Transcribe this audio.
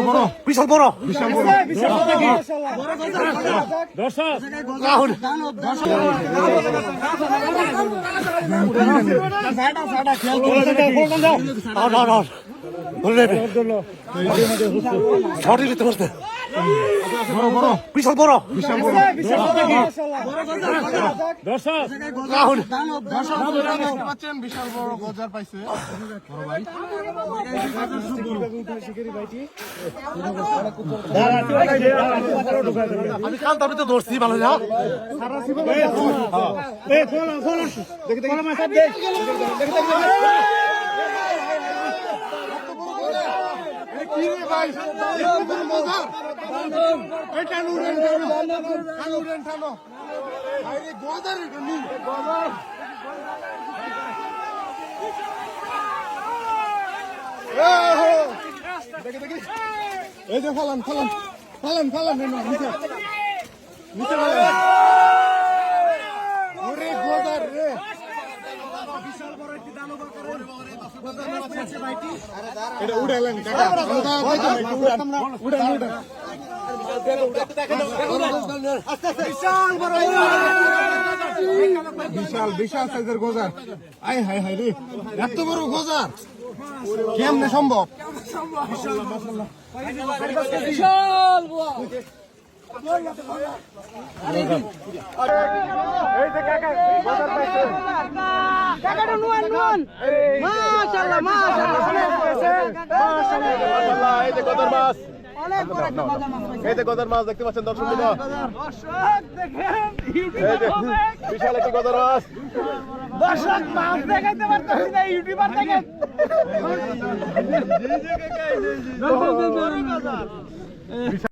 বড় বিশাল বড় বিশাল বড় দর্শক রাহুল সঠিক দিতে পারতে বড় বড় বিশাল বড় বিশাল বড় দর্শক রাহুল দেখতে পাচ্ছেন বিশাল বড় গজার পাইছে আমি কাল তার ভিতরে ধরছি ভালো না এই যে ফালান ফালান ফালান ফালান নিচে নিচে ওরে গোদার রে এটা উড়ালেন কাকা উড়ান উড়ান বিশাল বিশাল সাইজের গোজার আয় হায় হায় রে এত বড় গোজার কেমনে সম্ভব গদার মাছ দেখতে পাচ্ছেন দর্শক বিশাল একটি গদার মাছ দর্শক মাছ দেখাইতে পারতেছি না ইউটিউবার দেখেন